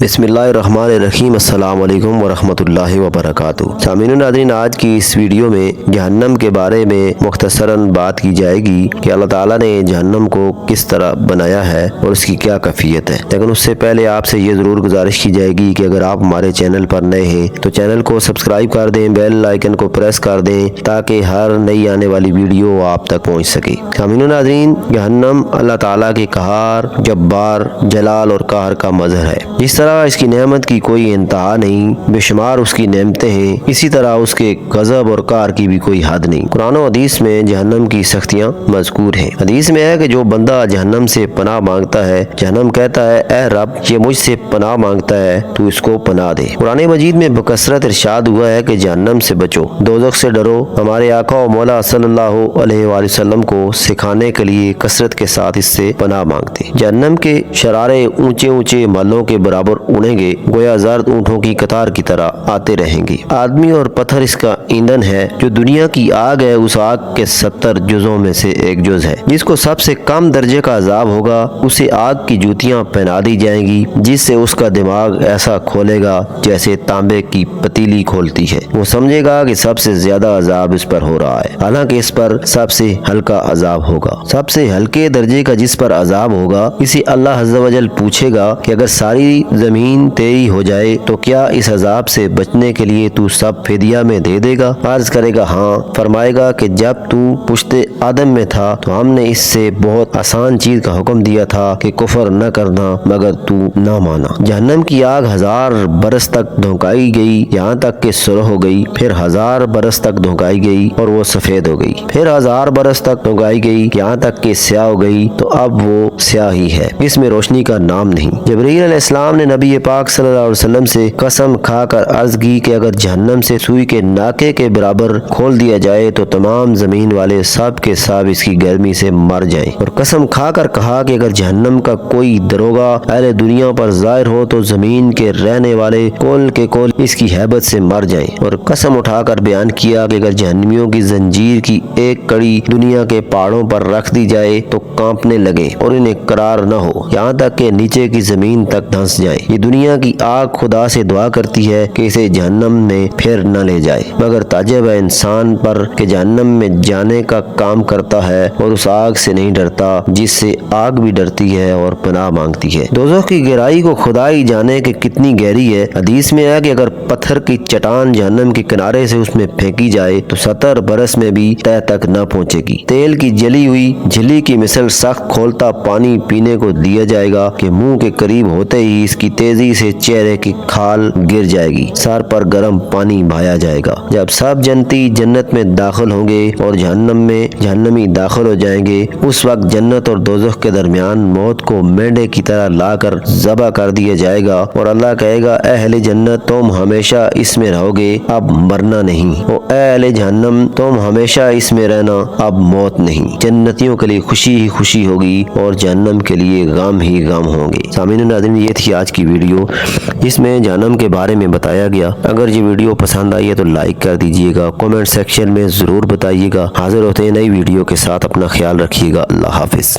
बिस्मिल्लाहिर्रहमानिर्रहीम। अस्सलाम वालेकुम वरहमतुल्लाहि वबरकातुहू। सामीन नाज़रीन, आज की इस वीडियो में जहन्नम के बारे में मुख्तसरन बात की जाएगी कि अल्लाह ताला ने जहन्नम को किस तरह बनाया है और उसकी क्या कैफियत है। लेकिन उससे पहले आपसे ये ज़रूर गुजारिश की जाएगी कि अगर आप हमारे चैनल पर नए हैं तो चैनल को सब्सक्राइब कर दें, बेल आइकन को प्रेस कर दें ताकि हर नई आने वाली वीडियो आप तक पहुँच सके। सामीन नाज़रीन, जहन्नम अल्लाह ताला के कहार, जब्बार, जलाल और कहर का मज़हर है। जिस तरह इसकी नेमत की कोई इंतहा नहीं, बेशुमार उसकी नेमतें हैं, इसी तरह उसके गज़ब और कार की भी कोई हद नहीं। कुरान और हदीस में जहन्नम की सख्तियाँ मज़कूर हैं। हदीस में है कि जो बंदा जहन्नम से पनाह मांगता है, जहन्नम कहता है ए रब, ये मुझसे पनाह मांगता है, तू इसको पनाह दे। कुरान मजीद में बकसरत इरशाद हुआ है कि जहन्नम से बचो, दोज़ख से डरो। हमारे आका और मौला सल्लल्लाहु अलैहि वसल्लम को सिखाने के लिए कसरत के साथ इससे पनाह मांगते। जहन्नम के शरारे ऊंचे ऊंचे महलों के बराबर उड़ेंगे, गोया जर्द ऊँटों की कतार की तरह आते रहेंगे। आदमी और पत्थर इसका ईंधन है। जो दुनिया की आग है, उस आग के 70 जुज़ों में से एक जुज़ है। जिसको सबसे कम दर्जे का अजाब होगा, उसे आग की जूतियां पहना दी जाएंगी, जिससे उसका दिमाग ऐसा खोलेगा जैसे तांबे की पतीली खोलती है। वो समझेगा कि सबसे ज्यादा अजाब इस पर हो रहा है, हालांकि इस पर सबसे हल्का अजाब होगा। सबसे हल्के दर्जे का जिस पर अजाब होगा, इसे अल्लाह अज़्ज़ा वजल पूछेगा कि अगर सारी जमीन तेरी हो जाए तो क्या इस अजाब से बचने के लिए तू सब फिदिया में दे देगा? अर्ज करेगा हाँ। फरमाएगा कि जब तू पुश्ते आदम में था तो हमने इससे बहुत आसान चीज का हुक्म दिया था कि कुफर न करना, मगर तू न माना। जहन्नम की आग 1000 बरस तक धोकाई गई, यहाँ तक कि सुरह हो गई। फिर 1000 बरस तक धोकाई गई और वो सफेद हो गई। फिर 1000 बरस तक धोकाई गई, यहाँ तक कि स्याह हो गई, तो अब वो स्याह ही है, इसमें रोशनी का नाम नहीं। जिब्रील अलैहिस्सलाम ने नबी पाक सल्लल्लाहु अलैहि वसल्लम से कसम खाकर अर्ज की कि अगर जहन्नम से सुई के नाके के बराबर खोल दिया जाए तो तमाम जमीन वाले सब के सब इसकी गर्मी से मर जाएं। और कसम खाकर कहा कि अगर जहन्नम का कोई दरोगा अहले दुनिया पर जाहिर हो तो जमीन के रहने वाले कोल के कोल इसकी हैबत से मर जाएं। और कसम उठाकर बयान किया कि अगर जहन्नमियों की जंजीर की एक कड़ी दुनिया के पहाड़ों पर रख दी जाए तो कांपने लगे और इन्हें करार न हो, यहाँ तक कि नीचे की जमीन तक धंस जाए। ये दुनिया की आग खुदा से दुआ करती है कि इसे जहन्नम में फिर न ले जाए, मगर ताज्जुब है इंसान पर कि जहन्नम में जाने का काम करता है और उस आग से नहीं डरता जिससे आग भी डरती है और पनाह मांगती है। दोज़ख की गहराई को खुदा ही जाने कि कितनी गहरी है। हदीस में है कि अगर पत्थर की चट्टान जहन्नम के किनारे से उसमें फेंकी जाए तो 70 बरस में भी तह तक न पहुँचेगी। तेल की जली हुई झिल्ली की मिसल सख्त खोलता पानी पीने को दिया जाएगा कि मुंह के करीब होते ही इसकी तेजी से चेहरे की खाल गिर जाएगी, सर पर गर्म पानी बहाया जाएगा। जब सब जन्नती जन्नत में दाखिल होंगे और जहन्नम में जहन्नमी दाखिल हो जाएंगे, उस वक्त जन्नत और दोज़ख के दरमियान मौत को मेंढे की तरह लाकर ज़बह कर दिया जाएगा और अल्लाह कहेगा ए अहले जन्नत, तुम हमेशा इसमें रहोगे, अब मरना नहीं। और ए अहले जहन्नम, तुम हमेशा इसमें रहना, अब मौत नहीं। जन्नतियों के लिए खुशी ही खुशी होगी और जहन्नम के लिए गम ही गम होंगे। सामीन नाज़रीन, ये थी आज की वीडियो जिसमें जहन्नम के बारे में बताया गया। अगर ये वीडियो पसंद आई है तो लाइक कर दीजिएगा, कमेंट सेक्शन में ज़रूर बताइएगा। हाजिर होते हैं नई वीडियो के साथ, अपना ख्याल रखिएगा। अल्लाह हाफिज़।